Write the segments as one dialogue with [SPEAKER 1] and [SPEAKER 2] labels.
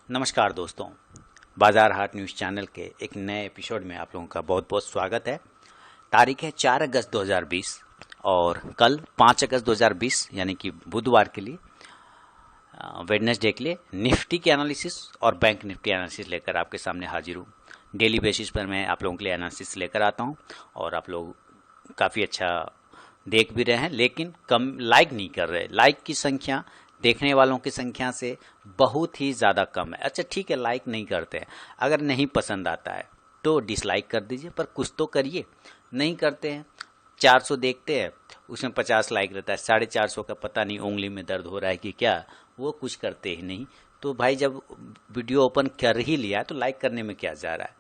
[SPEAKER 1] नमस्कार दोस्तों, बाजार हाट न्यूज़ चैनल के एक नए एपिसोड में आप लोगों का बहुत बहुत स्वागत है। तारीख है 4 अगस्त 2020 और कल 5 अगस्त 2020 यानी कि बुधवार के लिए वेडनेसडे के लिए निफ्टी के एनालिसिस और बैंक निफ्टी एनालिसिस लेकर आपके सामने हाजिर हूँ। डेली बेसिस पर मैं आप लोगों के लिए एनालिसिस लेकर आता हूँ और आप लोग काफ़ी अच्छा देख भी रहे हैं, लेकिन कम लाइक नहीं कर रहे। लाइक की संख्या देखने वालों की संख्या से बहुत ही ज़्यादा कम है। अच्छा ठीक है, लाइक नहीं करते हैं, अगर नहीं पसंद आता है तो डिसलाइक कर दीजिए, पर कुछ तो करिए। नहीं करते हैं, 400 देखते हैं, उसमें 50 लाइक रहता है, 450 का पता नहीं उंगली में दर्द हो रहा है कि क्या, वो कुछ करते ही नहीं। तो भाई जब वीडियो ओपन कर ही लिया तो लाइक करने में क्या जा रहा है।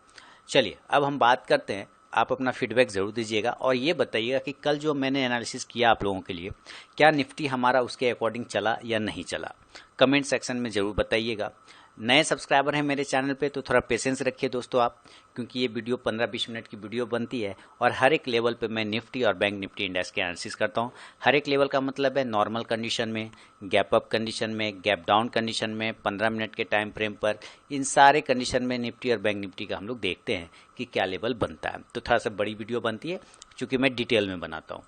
[SPEAKER 1] चलिए अब हम बात करते हैं। आप अपना फीडबैक ज़रूर दीजिएगा और ये बताइएगा कि कल जो मैंने एनालिसिस किया आप लोगों के लिए, क्या निफ्टी हमारा उसके अकॉर्डिंग चला या नहीं चला। कमेंट सेक्शन में ज़रूर बताइएगा। नए सब्सक्राइबर हैं मेरे चैनल पे तो थोड़ा पेशेंस रखिए दोस्तों आप, क्योंकि ये वीडियो 15-20 मिनट की वीडियो बनती है और हर एक लेवल पे मैं निफ्टी और बैंक निफ्टी इंडेक्स के एनालिसिस करता हूँ। हर एक लेवल का मतलब है नॉर्मल कंडीशन में, गैप अप कंडीशन में, गैप डाउन कंडीशन में, 15 मिनट के टाइम फ्रेम पर, इन सारे कंडीशन में निफ्टी और बैंक निफ्टी का हम लोग देखते हैं कि क्या लेवल बनता है। तो थोड़ा सा बड़ी वीडियो बनती है क्योंकि मैं डिटेल में बनाता हूँ।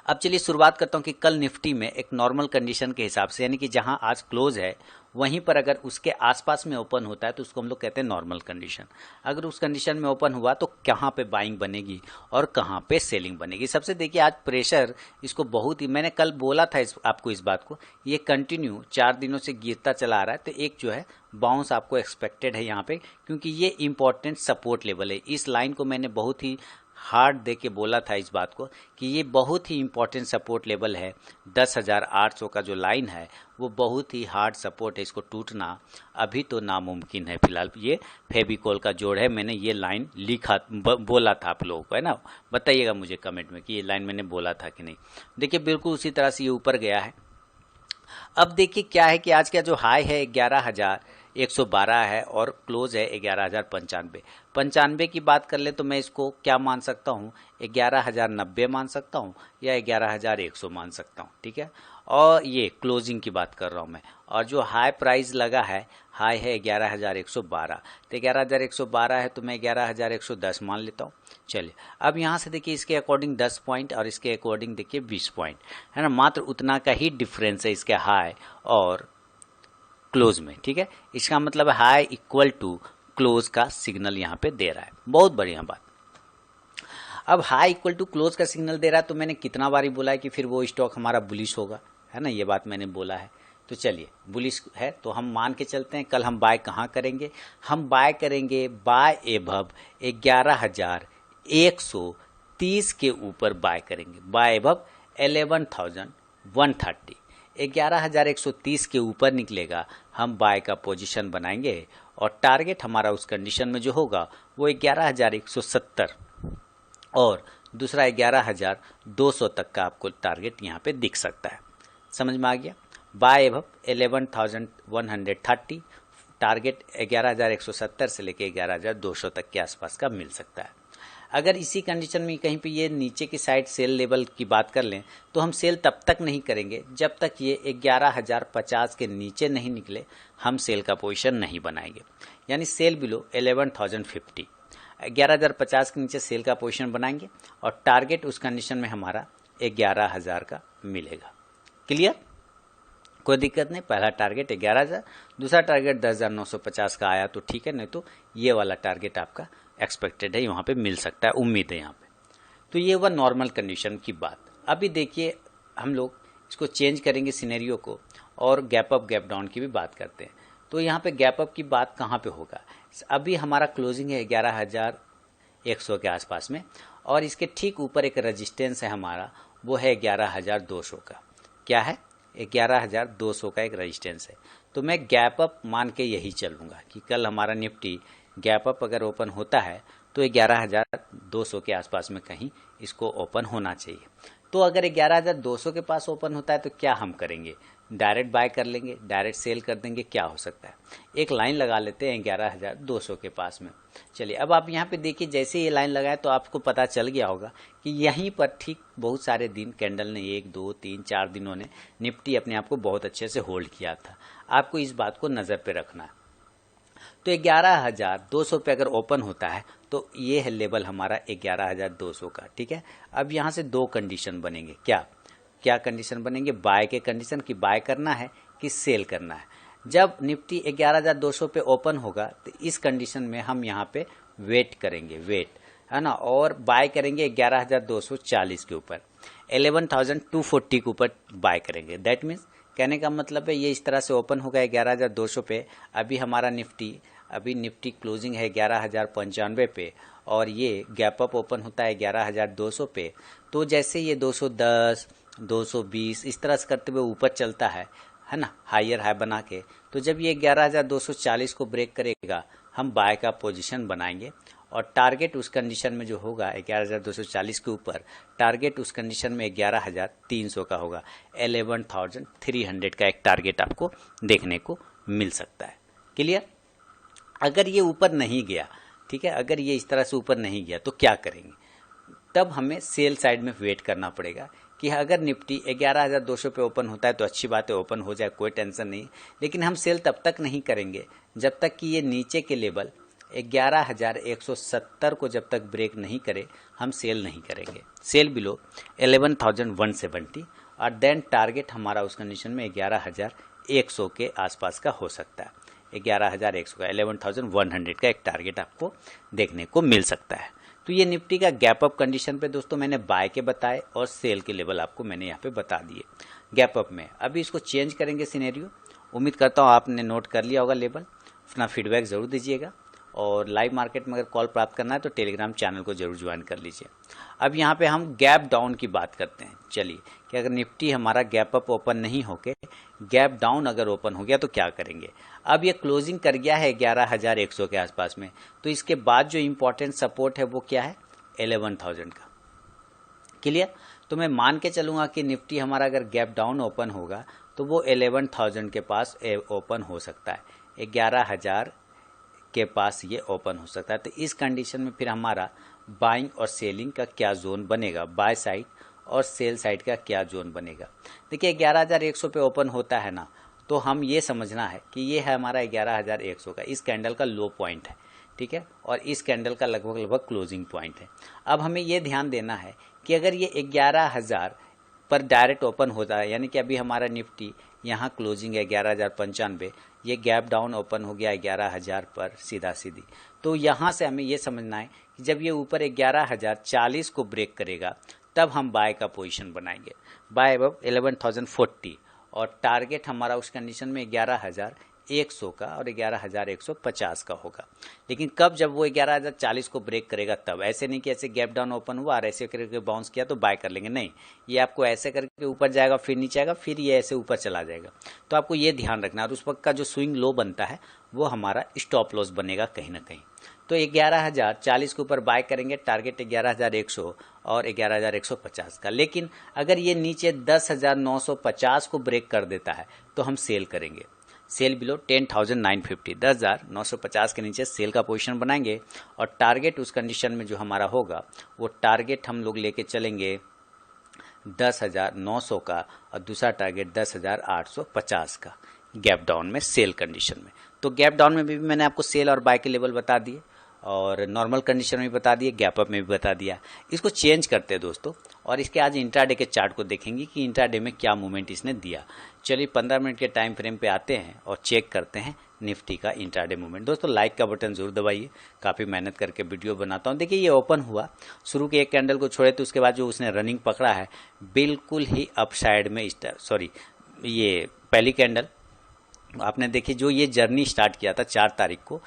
[SPEAKER 1] अब चलिए शुरुआत करता हूं कि कल निफ्टी में एक नॉर्मल कंडीशन के हिसाब से, यानी कि जहां आज क्लोज है वहीं पर अगर उसके आसपास में ओपन होता है तो उसको हम लोग कहते हैं नॉर्मल कंडीशन। अगर उस कंडीशन में ओपन हुआ तो कहां पे बाइंग बनेगी और कहां पे सेलिंग बनेगी। सबसे देखिए आज प्रेशर इसको बहुत ही, मैंने कल बोला था आपको इस बात को, ये कंटिन्यू 4 दिनों से गिरता चला आ रहा है, तो एक जो है बाउंस आपको एक्सपेक्टेड है यहाँ पे, क्योंकि ये इंपॉर्टेंट सपोर्ट लेवल है। इस लाइन को मैंने बहुत ही हार्ड दे के बोला था इस बात को कि ये बहुत ही इंपॉर्टेंट सपोर्ट लेवल है। 10,800 का जो लाइन है वो बहुत ही हार्ड सपोर्ट है, इसको टूटना अभी तो नामुमकिन है। फिलहाल ये फेविकोल का जोड़ है, मैंने ये लाइन लिखा बोला था आप लोगों को, है ना। बताइएगा मुझे कमेंट में कि ये लाइन मैंने बोला था कि नहीं। देखिए बिल्कुल उसी तरह से ये ऊपर गया है। अब देखिए क्या है कि आज का जो हाई है 11,112 है और क्लोज है 11,095 की बात कर ले तो मैं इसको क्या मान सकता हूँ, 11,090 मान सकता हूँ या 11,100 मान सकता हूँ, ठीक है। और ये क्लोजिंग की बात कर रहा हूँ मैं, और जो हाई प्राइस लगा है, हाई है 11,112, तो 11,112 है तो मैं 11,110 मान लेता हूँ। चलिए अब यहाँ से देखिए इसके अकॉर्डिंग 10 पॉइंट और इसके अकॉर्डिंग देखिए 20 पॉइंट, है ना। मात्र उतना का ही डिफरेंस है इसके हाई और क्लोज में, ठीक है। इसका मतलब हाई इक्वल टू क्लोज का सिग्नल यहाँ पे दे रहा है। बहुत बढ़िया बात। अब हाई इक्वल टू क्लोज का सिग्नल दे रहा है तो मैंने कितना बारी बोला है कि फिर वो स्टॉक हमारा बुलिश होगा, है ना। ये बात मैंने बोला है। तो चलिए बुलिश है तो हम मान के चलते हैं। कल हम बाय कहाँ करेंगे, हम बाय करेंगे बाय एभव 11,130 के ऊपर बाय करेंगे। बाय एभव 11,130, 11,130 के ऊपर निकलेगा हम बाय का पोजीशन बनाएंगे और टारगेट हमारा उस कंडीशन में जो होगा वो 11,170 और दूसरा 11,200 तक का आपको टारगेट यहाँ पे दिख सकता है। समझ में आ गया। बाय एभव 11,130, टारगेट 11,170 से लेके 11,200 तक के आसपास का मिल सकता है। अगर इसी कंडीशन में कहीं पे ये नीचे की साइड सेल लेवल की बात कर लें तो हम सेल तब तक नहीं करेंगे जब तक ये 11,050 के नीचे नहीं निकले, हम सेल का पोजीशन नहीं बनाएंगे। यानी सेल बिलो 11,050, 11,050 के नीचे सेल का पोजीशन बनाएंगे और टारगेट उस कंडीशन में हमारा 11,000 का मिलेगा। क्लियर, कोई दिक्कत नहीं। पहला टारगेट 11,000, दूसरा टारगेट 10,950 का आया तो ठीक है, नहीं तो ये वाला टारगेट आपका एक्सपेक्टेड है, वहाँ पे मिल सकता है, उम्मीद है यहाँ पे। तो ये हुआ नॉर्मल कंडीशन की बात। अभी देखिए हम लोग इसको चेंज करेंगे सिनेरियो को और गैप अप गैप डाउन की भी बात करते हैं। तो यहाँ पे गैप अप की बात कहाँ पे होगा, अभी हमारा क्लोजिंग है 11,100 के आसपास में और इसके ठीक ऊपर एक रेजिस्टेंस है हमारा, वो है 11,200 का। क्या है, 11,200 का एक रेजिस्टेंस है। तो मैं गैप अप मान के यही चलूँगा कि कल हमारा निफ्टी गैप अप अगर ओपन होता है तो 11,200 के आसपास में कहीं इसको ओपन होना चाहिए। तो अगर 11,200 के पास ओपन होता है तो क्या हम करेंगे, डायरेक्ट बाय कर लेंगे, डायरेक्ट सेल कर देंगे, क्या हो सकता है। एक लाइन लगा लेते हैं 11,200 के पास में। चलिए अब आप यहाँ पे देखिए, जैसे ये लाइन लगाए तो आपको पता चल गया होगा कि यहीं पर ठीक बहुत सारे दिन कैंडल ने 1, 2, 3, 4 दिनों ने निफ्टी अपने आप को बहुत अच्छे से होल्ड किया था। आपको इस बात को नज़र पे रखना है। तो 11,200 पे अगर ओपन होता है तो ये है लेवल हमारा 11,200 का, ठीक है। अब यहाँ से दो कंडीशन बनेंगे, क्या क्या कंडीशन बनेंगे? बाय के कंडीशन, कि बाय करना है कि सेल करना है। जब निफ्टी 11,200 पे ओपन होगा तो इस कंडीशन में हम यहाँ पे वेट करेंगे, वेट, है ना, और बाय करेंगे 11,240 के ऊपर, 11,240 के ऊपर बाय करेंगे। दैट मीन्स कहने का मतलब है ये इस तरह से ओपन होगा 11,200 पे। अभी हमारा निफ्टी क्लोजिंग है 11,095 पे और ये गैप अप ओपन होता है 11,200 पे। तो जैसे ये 210, 220 इस तरह से करते हुए ऊपर चलता है ना, हायर हाई बना के, तो जब ये 11,240 को ब्रेक करेगा हम बाय का पोजीशन बनाएंगे और टारगेट उस कंडीशन में जो होगा 11,240 के ऊपर, टारगेट उस कंडीशन में 11,300 का होगा। 11,300 का एक टारगेट आपको देखने को मिल सकता है। क्लियर? अगर ये ऊपर नहीं गया, ठीक है, अगर ये इस तरह से ऊपर नहीं गया तो क्या करेंगे? तब हमें सेल साइड में वेट करना पड़ेगा कि अगर निफ्टी 11,200 पे ओपन होता है तो अच्छी बात है, ओपन हो जाए, कोई टेंशन नहीं। लेकिन हम सेल तब तक नहीं करेंगे जब तक कि ये नीचे के लेवल 11,170 को जब तक ब्रेक नहीं करे हम सेल नहीं करेंगे। सेल बिलो 11,170 और देन टारगेट हमारा उस कंडीशन में 11,100 के आसपास का हो सकता है। 11,100 का, 11,100 का एक टारगेट आपको देखने को मिल सकता है। तो ये निफ्टी का गैप अप कंडीशन पे दोस्तों मैंने बाय के बताए और सेल के लेवल आपको मैंने यहाँ पे बता दिए गैप अप में। अभी इसको चेंज करेंगे सिनेरियो। उम्मीद करता हूँ आपने नोट कर लिया होगा लेवल। अपना फीडबैक ज़रूर दीजिएगा और लाइव मार्केट में अगर कॉल प्राप्त करना है तो टेलीग्राम चैनल को जरूर ज्वाइन कर लीजिए। अब यहाँ पे हम गैप डाउन की बात करते हैं। चलिए, कि अगर निफ्टी हमारा गैप अप ओपन नहीं होके गैप डाउन अगर ओपन हो गया तो क्या करेंगे? अब ये क्लोजिंग कर गया है 11,100 के आसपास में, तो इसके बाद जो इंपॉर्टेंट सपोर्ट है वो क्या है? 11,000 का। क्लियर? तो मैं मान के चलूंगा कि निफ्टी हमारा अगर गैप डाउन ओपन होगा तो वो 11,000 के पास ओपन हो सकता है, 11,000 के पास ये ओपन हो सकता है। तो इस कंडीशन में फिर हमारा बाइंग और सेलिंग का क्या जोन बनेगा, बाय साइड और सेल साइड का क्या जोन बनेगा? देखिए 11,100 पे ओपन होता है ना, तो हम ये समझना है कि ये है हमारा 11,100 का, इस कैंडल का लो पॉइंट है, ठीक है, और इस कैंडल का लगभग क्लोजिंग पॉइंट है। अब हमें ये ध्यान देना है कि अगर ये 11,000 पर डायरेक्ट ओपन होता है, यानी कि अभी हमारा निफ्टी यहाँ क्लोजिंग है 11,095, ये गैप डाउन ओपन हो गया 11,000 पर सीधा सीधी, तो यहाँ से हमें ये समझना है कि जब ये ऊपर 11,040 को ब्रेक करेगा तब हम बाय का पोजीशन बनाएंगे, बाय अबव 11,040, और टारगेट हमारा उस कंडीशन में 11,100 का और 11,150 का होगा। लेकिन कब? जब वो 11,040 को ब्रेक करेगा तब। ऐसे नहीं कि ऐसे गैप डाउन ओपन हुआ और ऐसे करके बाउंस किया तो बाय कर लेंगे, नहीं, ये आपको ऐसे करके ऊपर जाएगा फिर नीचे आएगा फिर ये ऐसे ऊपर चला जाएगा। तो आपको ये ध्यान रखना है। और उस वक्त का जो स्विंग लो बनता है वो हमारा स्टॉप लॉस बनेगा कहीं ना कहीं। तो 11,040 के ऊपर बाय करेंगे, टारगेट 11,100 और 11,150 का। लेकिन अगर ये नीचे 10,950 को ब्रेक कर देता है तो हम सेल करेंगे, सेल बिलो 10,950, 10,950 के नीचे सेल का पोजीशन बनाएंगे और टारगेट उस कंडीशन में जो हमारा होगा वो टारगेट हम लोग लेके चलेंगे 10,900 का और दूसरा टारगेट 10,850 का गैप डाउन में, सेल कंडीशन में। तो गैप डाउन में भी मैंने आपको सेल और बाय के लेवल बता दिए और नॉर्मल कंडीशन में भी बता दिए, गैप अप में भी बता दिया। इसको चेंज करते हैं दोस्तों और इसके आज इंट्राडे के चार्ट को देखेंगे कि इंट्राडे में क्या मूवमेंट इसने दिया। चलिए 15 मिनट के टाइम फ्रेम पे आते हैं और चेक करते हैं निफ्टी का इंट्राडे मूवमेंट। दोस्तों लाइक का बटन जरूर दबाइए, काफ़ी मेहनत करके वीडियो बनाता हूँ। देखिए ये ओपन हुआ, शुरू के एक कैंडल को छोड़े तो उसके बाद जो उसने रनिंग पकड़ा है बिल्कुल ही अपसाइड में, ये पहली कैंडल आपने देखी जो ये जर्नी स्टार्ट किया था 4 तारीख को,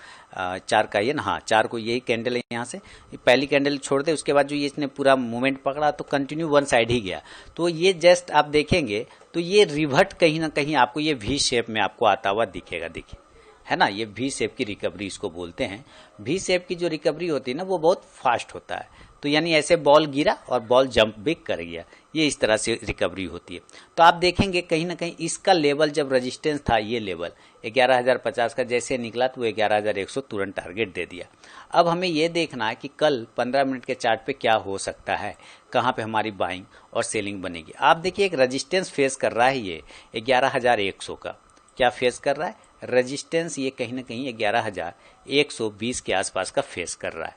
[SPEAKER 1] 4 का ये ना, हाँ 4 को यही कैंडल है। यहाँ से पहली कैंडल छोड़ दे, उसके बाद जो ये इसने पूरा मूवमेंट पकड़ा तो कंटिन्यू वन साइड ही गया। तो ये जस्ट आप देखेंगे तो ये रिवर्ट कहीं ना कहीं आपको ये वी शेप में आपको आता हुआ दिखेगा, देखिए, है ना, ये वी शेप की रिकवरी इसको बोलते हैं। वी शेप की जो रिकवरी होती है ना वो बहुत फास्ट होता है। तो यानी ऐसे बॉल गिरा और बॉल जंप भी कर गया, ये इस तरह से रिकवरी होती है। तो आप देखेंगे कहीं ना कहीं इसका लेवल जब रेजिस्टेंस था, ये लेवल 11,050 का, जैसे निकला तो 11,100 तुरंत टारगेट दे दिया। अब हमें ये देखना है कि कल 15 मिनट के चार्ट पे क्या हो सकता है, कहाँ पे हमारी बाइंग और सेलिंग बनेगी। आप देखिए एक रेजिस्टेंस फेस कर रहा है ये 11,100 का, क्या फेस कर रहा है, रेजिस्टेंस ये कहीं ना कहीं 11,120 के आसपास का फेस कर रहा है।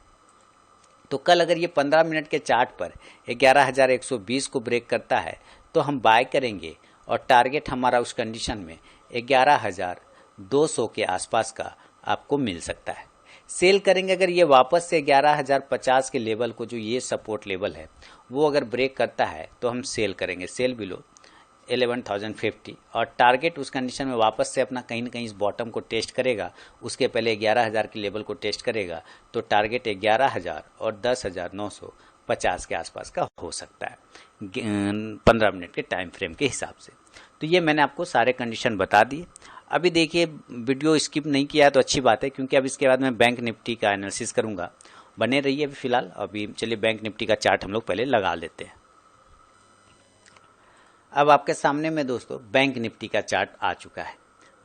[SPEAKER 1] तो कल अगर ये 15 मिनट के चार्ट पर 11,120 को ब्रेक करता है तो हम बाय करेंगे और टारगेट हमारा उस कंडीशन में 11,200 के आसपास का आपको मिल सकता है। सेल करेंगे अगर ये वापस से 11,050 के लेवल को, जो ये सपोर्ट लेवल है, वो अगर ब्रेक करता है तो हम सेल करेंगे, सेल बिलो 11,050, और टारगेट उस कंडीशन में वापस से अपना कहीं ना कहीं इस बॉटम को टेस्ट करेगा, उसके पहले 11,000 के लेवल को टेस्ट करेगा, तो टारगेट 11,000 और 10,950 के आसपास का हो सकता है 15 मिनट के टाइम फ्रेम के हिसाब से। तो ये मैंने आपको सारे कंडीशन बता दिए। अभी देखिए, वीडियो स्किप नहीं किया है तो अच्छी बात है, क्योंकि अब इसके बाद मैं बैंक निफ्टी का एनालिसिस करूंगा। बने रहिए अभी फिलहाल। अभी चलिए बैंक निफ्टी का चार्ट हम लोग पहले लगा लेते हैं। अब आपके सामने में दोस्तों बैंक निफ्टी का चार्ट आ चुका है।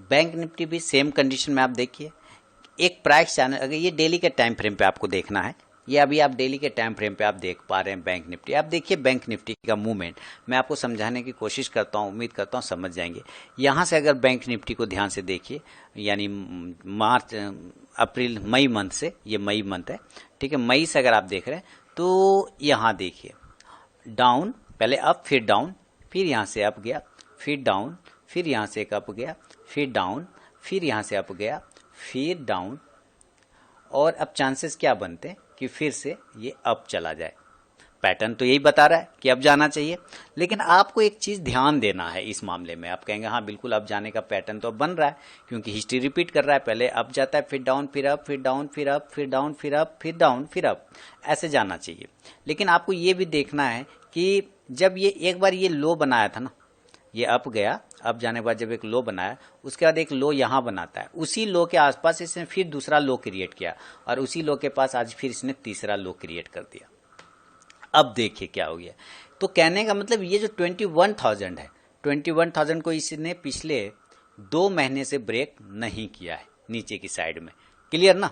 [SPEAKER 1] बैंक निफ्टी भी सेम कंडीशन में आप देखिए, एक प्राइस चैनल, अगर ये डेली के टाइम फ्रेम पे आपको देखना है, ये अभी आप डेली के टाइम फ्रेम पे आप देख पा रहे हैं बैंक निफ्टी। आप देखिए बैंक निफ्टी का मूवमेंट, मैं आपको समझाने की कोशिश करता हूँ, उम्मीद करता हूँ समझ जाएंगे। यहाँ से अगर बैंक निफ्टी को ध्यान से देखिए, यानी मार्च, अप्रैल, मई मंथ से, ये मई मंथ है, ठीक है, मई से अगर आप देख रहे हैं तो यहाँ देखिए डाउन, पहले अप फिर डाउन, फिर यहाँ से अप गया, फिर डाउन, फिर यहाँ से एक अप गया, फिर डाउन, फिर यहाँ से अप गया, फिर डाउन, और अब चांसेस क्या बनते हैं कि फिर से ये अप चला जाए। पैटर्न तो यही बता रहा है कि अब जाना चाहिए, लेकिन आपको एक चीज़ ध्यान देना है इस मामले में। आप कहेंगे हाँ बिल्कुल अब जाने का पैटर्न तो अब बन रहा है, क्योंकि हिस्ट्री रिपीट कर रहा है, पहले अप जाता है, फिर डाउन, फिर अप, फिर डाउन, फिर अप, फिर डाउन, फिर अप, फिर डाउन, फिर अप, ऐसे जाना चाहिए। लेकिन आपको ये भी देखना है कि जब ये एक बार ये लो बनाया था ना, ये अप गया, अप जाने के बाद जब एक लो बनाया, उसके बाद एक लो यहाँ बनाता है, उसी लो के आसपास इसने फिर दूसरा लो क्रिएट किया, और उसी लो के पास आज फिर इसने तीसरा लो क्रिएट कर दिया। अब देखिए क्या हो गया। तो कहने का मतलब ये जो 21,000 है, 21,000 को इसने पिछले 2 महीने से ब्रेक नहीं किया है नीचे की साइड में। क्लियर ना?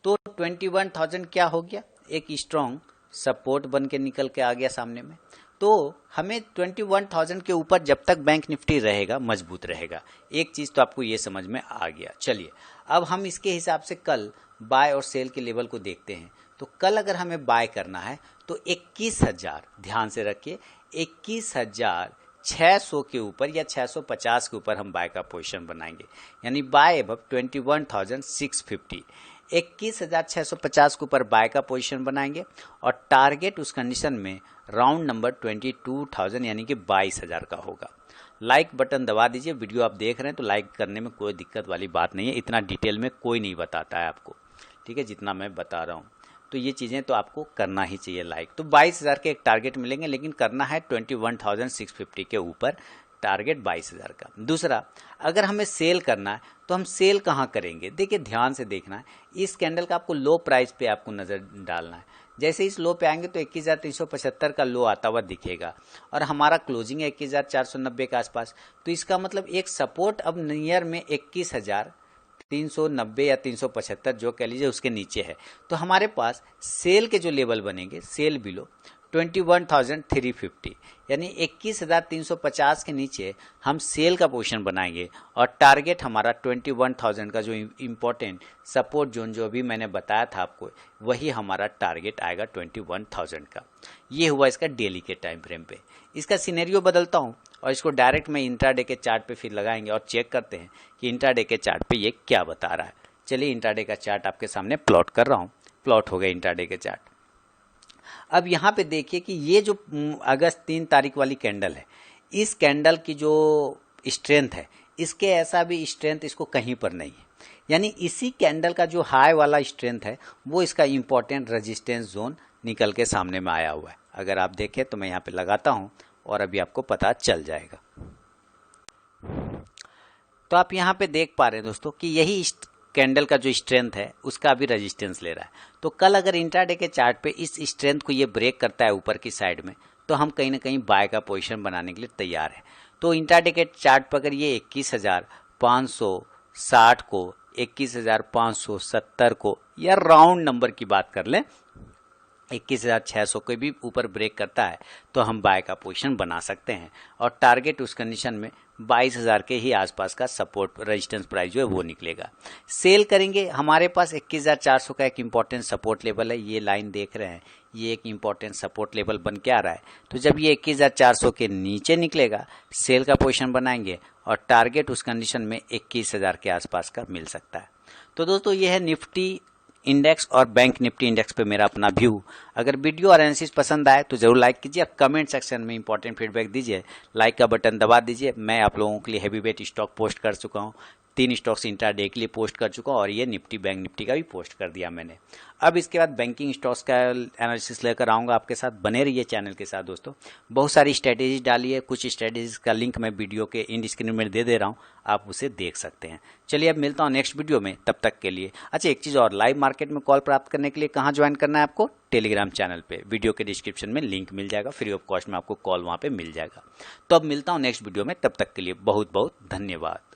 [SPEAKER 1] तो 21,000 क्या हो गया, एक स्ट्रॉन्ग सपोर्ट बन के निकल के आ गया सामने में। तो हमें 21,000 के ऊपर जब तक बैंक निफ्टी रहेगा, मजबूत रहेगा। एक चीज़ तो आपको ये समझ में आ गया। चलिए अब हम इसके हिसाब से कल बाय और सेल के लेवल को देखते हैं। तो कल अगर हमें बाय करना है तो 21,000, ध्यान से रखिए, 21,600 के ऊपर या 650 के ऊपर हम बाय का पोजीशन बनाएंगे, यानी बाय अब 21,650, 21,650 के ऊपर बाय का पोजीशन बनाएंगे, और टारगेट उस कंडीशन में राउंड नंबर 22,000 यानी कि 22,000 का होगा। लाइक बटन दबा दीजिए। वीडियो आप देख रहे हैं तो लाइक करने में कोई दिक्कत वाली बात नहीं है, इतना डिटेल में कोई नहीं बताता है आपको, ठीक है, जितना मैं बता रहा हूँ। तो ये चीज़ें तो आपको करना ही चाहिए लाइक। तो 22,000 के एक टारगेट मिलेंगे, लेकिन करना है 21,650 के ऊपर, टारगेट 22,000 का। दूसरा, अगर हमें सेल करना है तो हम सेल कहाँ करेंगे? देखिए ध्यान से देखना है, इस कैंडल का आपको लो प्राइस पे आपको नज़र डालना है। जैसे इस लो पे आएंगे तो 21,375 का लो आता हुआ दिखेगा, और हमारा क्लोजिंग है 21,490 के आसपास। तो इसका मतलब एक सपोर्ट अब नियर में 21,390 या 375 जो कह लीजिए उसके नीचे है। तो हमारे पास सेल के जो लेवल बनेंगे, सेल बिलो 21,350, यानी 21,350 के नीचे हम सेल का पोजीशन बनाएंगे, और टारगेट हमारा 21,000 का जो इम्पोर्टेंट सपोर्ट जोन जो अभी मैंने बताया था आपको, वही हमारा टारगेट आएगा 21,000 का। ये हुआ इसका डेली के टाइम फ्रेम पे। इसका सिनेरियो बदलता हूँ और इसको डायरेक्ट मैं इंट्राडे के चार्ट पे फिर लगाएंगे और चेक करते हैं कि इंट्राडे के चार्ट पे ये क्या बता रहा है। चलिए इंट्राडे का चार्ट आपके सामने प्लॉट कर रहा हूँ। प्लॉट हो गया इंट्राडे के चार्ट। अब यहाँ पे देखिए कि ये जो अगस्त 3 तारीख वाली कैंडल है, इस कैंडल की जो स्ट्रेंथ है, इसके ऐसा भी स्ट्रेंथ इसको कहीं पर नहीं है। यानी इसी कैंडल का जो हाई वाला स्ट्रेंथ है, वो इसका इंपॉर्टेंट रेजिस्टेंस जोन निकल के सामने में आया हुआ है। अगर आप देखें तो मैं यहाँ पे लगाता हूँ और अभी आपको पता चल जाएगा। तो आप यहाँ पे देख पा रहे हैं दोस्तों कि यही कैंडल का जो स्ट्रेंथ है उसका भी रेजिस्टेंस ले रहा है। तो कल अगर इंट्राडे के चार्ट पे इस स्ट्रेंथ को ये ब्रेक करता है ऊपर की साइड में, तो हम कहीं ना कहीं बाय का पोजीशन बनाने के लिए तैयार है। तो इंट्राडे के चार्ट पर अगर ये 21,560 को, 21,570 को, या राउंड नंबर की बात कर लें 21,600 को भी ऊपर ब्रेक करता है, तो हम बाय का पोजीशन बना सकते हैं, और टारगेट उस कंडीशन में 22,000 के ही आसपास का सपोर्ट रेजिस्टेंस प्राइस जो है वो निकलेगा। सेल करेंगे, हमारे पास 21,400 का एक इंपॉर्टेंट सपोर्ट लेवल है, ये लाइन देख रहे हैं, ये एक इंपॉर्टेंट सपोर्ट लेवल बन के आ रहा है। तो जब ये 21,400 के नीचे निकलेगा, सेल का पोजीशन बनाएंगे और टारगेट उस कंडीशन में 21,000 के आसपास का मिल सकता है। तो दोस्तों ये है निफ्टी इंडेक्स और बैंक निफ्टी इंडेक्स पे मेरा अपना व्यू। अगर वीडियो और एनालिसिस पसंद आए तो जरूर लाइक कीजिए, कमेंट सेक्शन में इंपॉर्टेंट फीडबैक दीजिए, लाइक का बटन दबा दीजिए। मैं आप लोगों के लिए हैवी वेट स्टॉक पोस्ट कर चुका हूँ, 3 स्टॉक्स इंट्राडे के लिए पोस्ट कर चुका हूँ और ये निफ्टी बैंक निफ्टी का भी पोस्ट कर दिया मैंने। अब इसके बाद बैंकिंग स्टॉक्स का एनालिसिस लेकर आऊँगा आपके साथ, बने रहिए चैनल के साथ दोस्तों। बहुत सारी स्ट्रेटेजी डाली है, कुछ स्ट्रेटेजीज का लिंक मैं वीडियो के इंड स्क्रीन में दे रहा हूँ, आप उसे देख सकते हैं। चलिए अब मिलता हूँ नेक्स्ट वीडियो में, तब तक के लिए। अच्छा एक चीज़ और, लाइव मार्केट में कॉल प्राप्त करने के लिए कहाँ ज्वाइन करना है आपको? टेलीग्राम चैनल पे, वीडियो के डिस्क्रिप्शन में लिंक मिल जाएगा, फ्री ऑफ कॉस्ट में आपको कॉल वहाँ पे मिल जाएगा। तो अब मिलता हूँ नेक्स्ट वीडियो में, तब तक के लिए बहुत बहुत धन्यवाद।